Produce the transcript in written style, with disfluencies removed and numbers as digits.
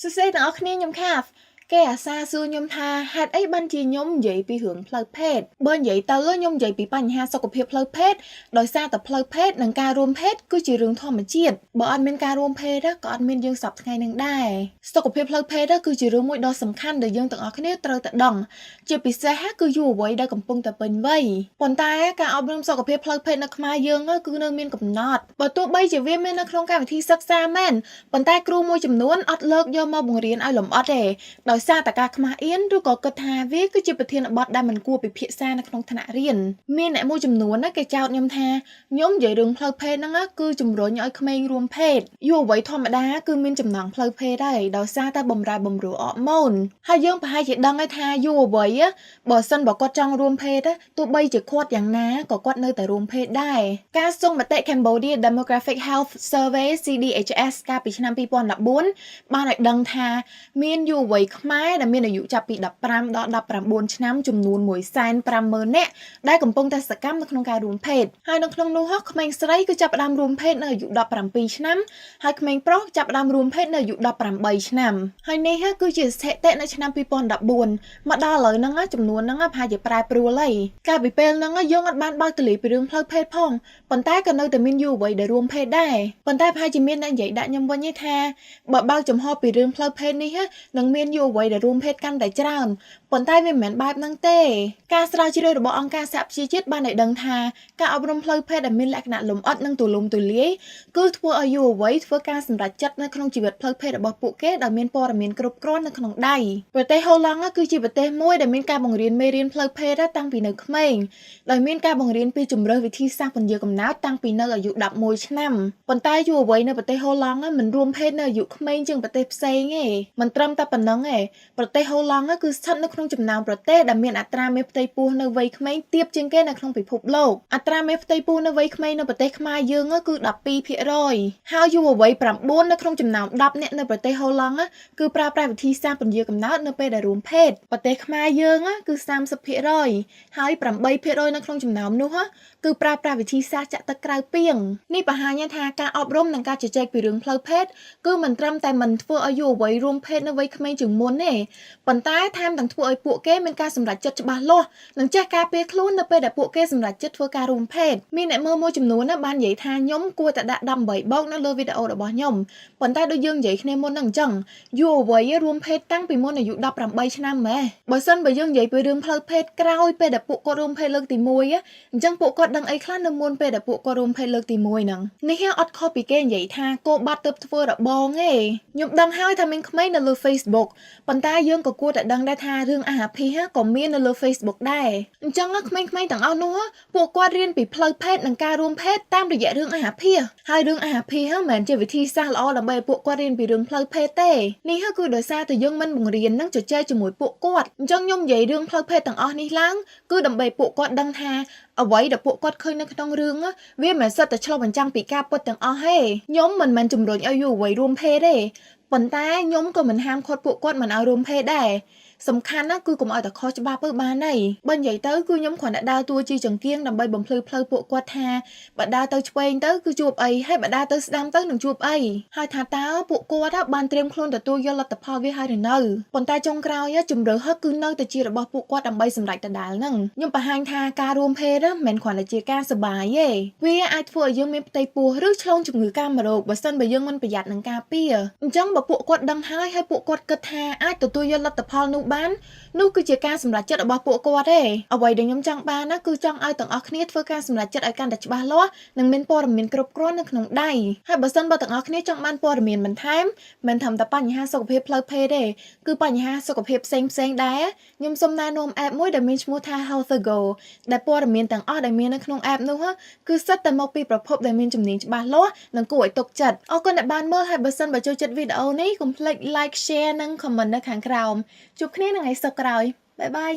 សួស្តីទាំងអស់គ្នាខ្ញុំខាហ្វគេអាសាសួរខ្ញុំថាហេតុអីបានជាខ្ញុំនិយាយពីរឿងផ្លូវភេទបើនិយាយទៅខ្ញុំនិយាយពីបញ្ហាសុខភាពផ្លូវភេទដោយសារតែផ្លូវភេទនិងការរួមភេទគឺជារឿងធម្មជាតិបើអត់មានការរួមភេទក៏អត់មានយើងសពថ្ងៃនឹងដែរសុខភាពផ្លូវភេទគឺជារឿងមួយដ៏សំខាន់ដែលយើងទាំងអស់គ្នាត្រូវតែដឹងជាពិសេសគឺយុវវ័យដែលកំពុងតែពេញវ័យប៉ុន្តែការអប់រំសុខភាពផ្លូវភេទនៅខ្មែរយើងគឺនៅមានកំណត់បើទោះបីជាវាមាននៅក្នុងកម្មវិធីសិក្សាមែនប៉ុន្តែគ្រូមួយចំនួនអត់លើកយកមកបង្រៀនឲ្យលម្អិតទេដោយសារតែការខ្មាស់អៀនឬក៏គិតថាវាគឺជាប្រធានបទដែលមិនគួរពិភាក្សានៅក្នុងថ្នាក់រៀនមានអ្នកមួយចំនួនគេចោទខ្ញុំថាខ្ញុំនិយាយរឿងផ្លូវភេទហ្នឹងគឺជំរុញឲ្យក្មេងរួមភេទយុវវ័យធម្មតាគឺមានចំណងផ្លូវភេទហើយដោយសារតែបំរែបំរួលអរម៉ូនហើយយើងប្រហែលជាដឹងហើយថាយុវវ័យបើសិនបើគាត់ចង់រួមភេទទោះបីជាគាត់យ៉ាងណាក៏គាត់នៅតែរួមភេទដែរការសុំមតិ Cambodia Demographic Health Survey CDHS កាលពីឆ្នាំ2014បានឲ្យដឹងថាមានយុវវ័យខ្មែរដែលមានអាយុចាប់ពី15ដល់19ឆ្នាំចំនួន 150,000 នាក់ដែលកំពុងតែសកម្មនៅក្នុងការរួមភេទហើយនៅក្នុងនោះក្មេងស្រីគឺចាប់ផ្ដើមរួមភេទនៅអាយុ17ឆ្នាំហើយក្មេងប្រុសចាប់ផ្ដើមរួមភេទនៅអាយុ18ឆ្នាំហើយនេះគឺជាស្ថិតិនៅឆ្នាំ2014មកដល់ឥឡូវហ្នឹងចំនួនហ្នឹងប្រហែលជាប្រែប្រួលហើយកាលពីពេលហ្នឹងយើងអត់បានបើកទលាពីរឿងផ្លូវភេទផងប៉ុន្តែក៏នៅតែមានយុវវ័យដែលរួមភេទដែរប៉ុន្តែប្រហែលជាមានអ្នកនិយាយដាក់ខ្ញុំវិញថាបើបើកចំហពីរឿងផ្លូវភេទនេះនឹងមានយុវវ័យដែលរួមភេទកាន់តែច្រើនប៉ុន្តែវាមិនមែនបែបហ្នឹងទេការស្រាវជ្រាវរបស់អង្គការសហប្រជាជាតិបានឲ្យដឹងថាការអប់រំផ្លូវភេទដែលមានលក្ខណៈលម្អិតនិងទូលំទូលាយគឺធ្វើឲ្យយុវវ័យធ្វើការសម្រេចចិត្តនៅក្នុងជីវិតផ្លូវភេទរបស់ពួកគេដោយមានព័ត៌មានគ្រប់គ្រាន់នៅក្នុងដៃប្រទេសហូឡង់គឺជាប្រទេសមួយដែលមានការបង្រៀនមេរៀនផ្លូវភេទតាំងពីនៅក្មេងដោយមានការបង្រៀនពីជំរើសវិធីសាស្ត្រពន្យាកំណើតតាំងពីនៅអាយុ11ឆ្នាំប៉ុន្តែយុវវ័យនៅប្រទេសហូឡង់មិនរួមភេទនៅអាយុក្មេងជាងប្រទេសផ្សេងទេមិនត្រឹមតែប៉ុណ្្នឹងទេប្រទេសហូឡង់គឺស្ថិតនៅក្នុងចំណោមប្រទេសដែលមានអត្រាមេផ្ទៃពោះនៅវ័យក្មេងទាបជាងគេនៅក្នុងពិភពលោកអត្រាមេផ្ទៃពោះនៅវ័យក្មេងនៅប្រទេសខ្មែរយើងគឺ 12% ហើយយុវវ័យ9នៅក្នុងចំណោម10នាក់នៅប្រទេសហូឡង់គឺប្រើប្រាស់វិធីសាស្ត្រពន្យាកំណើតនៅពេលដែលរួមភេទប្រទេសខ្មែរយើងគឺ 30% ហើយ 8% នៅក្នុងចំណោមនោះគឺប្រើប្រាស់វិធីសាស្ត្រចាក់ទឹកក្រៅពាងនេះបង្ហាញថាការអប់រំនិងការជជែកពីរឿងផ្លូវភេទគឺមិនត្រឹមតែមិនធ្វើឲ្យយុវវ័យរួមភេទនៅវ័យក្មេងជាងមុនទេប៉ុន្តែថែមទាំងធ្វើឲ្យពួកគេមានការសម្រេចចិត្តច្បាស់លាស់និងចេះការពារខ្លួននៅពេលដែលពួកគេសម្រេចចិត្តធ្វើការរួមភេទមានអ្នកមើលមួយចំនួនបាននិយាយថាខ្ញុំគួរតែដាក់18បូកនៅលើវីដេអូរបស់ខ្ញុំប៉ុន្តែដូចយើងនិយាយគ្នាមុនហ្នឹងអញ្ចឹងយុវវ័យរួមភេទតាំងពីមុនអាយុ18ឆ្នាំម៉េះបើសិនបើយើងនិយាយពីរឿងផ្លូវភេទក្រោយពេលដែលពួកគាត់រួមភេទលើកទី1អញ្ចឹងពួកគាត់ដឹងអីខ្លះនៅមុនពេលដែលពួកគាត់រួមភេទលើកទី1ហ្នឹងនេះអត់ខុសពីគេនិយាយថាគោបាត់ទៅធ្វើរបងទេខ្ញុំដឹងហើយថាមានក្មេងនៅលើ Facebook ប៉ុន្តែយើងក៏គួរតែដឹងដែរថារឿងអាហាភិក៏មាននៅលើ Facebook ដែរអញ្ចឹងក្មេងៗទាំងអស់នោះពួកគាត់រៀនពីផ្លូវភេទនិងការរួមភេទតាមរយៈរឿងអាហាភិហើយរឿងអាហាភិមិនមែនជាវិធីសាស្ត្រល្អដើម្បីពួកគាត់រៀនពីរឿងផ្លូវភេទទេនេះគឺដោយសារតែយើងមិនបង្រៀននិងជជែកជាមួយពួកគាត់អញ្ចឹងខ្ញុំនិយាយរឿងផ្លូវភេទទាំងអស់នេះឡើងគឺដើម្បីពួកគាត់ដឹងថាអ្វីដែលពួកគាត់ឃើញនៅក្នុងរឿងវាមិនសិតតែឆ្លុះបញ្ចាំងពីការពិតទាំងអស់ទេខ្ញុំមិនមែនជំរុញឲ្យយុវវ័យរួមភេទទេប៉ុន្តែខ្ញុំក៏មិនហាមឃាត់ពួកគាត់មិនឲ្យរួមភេទដែរសំខាន់គឺកុំឲ្យតែខុសច្បាប់បានហើយបើនិយាយទៅគឺខ្ញុំគ្រាន់តែដើរតួជាចង្គៀងដើម្បីបំភ្លឺផ្លូវពួកគាត់ថាបើដើរទៅឆ្វេងទៅគឺជួបអីហើយបើដើរទៅស្ដាំទៅនឹងជួបអីហើយថាតើពួកគាត់បានត្រៀមខ្លួនទទួលយកលទ្ធផលវាហើយឬនៅប៉ុន្តែចុងក្រោយជំរឿគឺនៅតែជារបស់ពួកគាត់ដើម្បីសម្រេចដដែលហ្នឹងខ្ញុំបង្ហាញថាការរួមភេទមិនមែនគ្រាន់តែជាការសប្បាយទេវាអាចធ្វើឲ្យយើងមានផ្ទៃពោះឬឆ្លងជំងឺកាមរោគបើសិនបើយើងមិនប្រយ័ត្ននឹងការពារអញ្ចឹងបើពួកគាត់ដឹងហើយពួកគាត់គិតថាអាចទទួលយកលទ្ធផលនោះបាននោះគឺជាការសម្រេចចិត្តរបស់ពួកគាត់ទេអ្វីដែលខ្ញុំចង់បានគឺចង់ឲ្យទាំងអស់គ្នាធ្វើការសម្រេចចិត្តឲ្យកាន់តែច្បាស់លាស់និងមានព័ត៌មានគ្រប់គ្រាន់នៅក្នុងដៃហើយបើសិនបើទាំងអស់គ្នាចង់បានព័ត៌មានបន្ថែមមិនត្រឹមតែបញ្ហាសុខភាពផ្លូវភេទទេគឺបញ្ហាសុខភាពផ្សេងដែរខ្ញុំសូមណែនាំ app មួយដែលមានឈ្មោះថា Healthago ដែលព័ត៌មានទាំងអស់ដែលមាននៅក្នុង app នោះគឺសិតតែមកពីប្រភពដែលមានជំនាញច្បាស់លាស់និងគួរឲ្យទុកចិត្តអរគុណដែលបានមើលហើយបើសិនបើចូលចិត្តវីដេអូនេះកុំភ្លេច like share និង comment នៅខាងក្រោមជួបគ្នានៅថ្ងៃសុក្រក្រោយបាយបាយ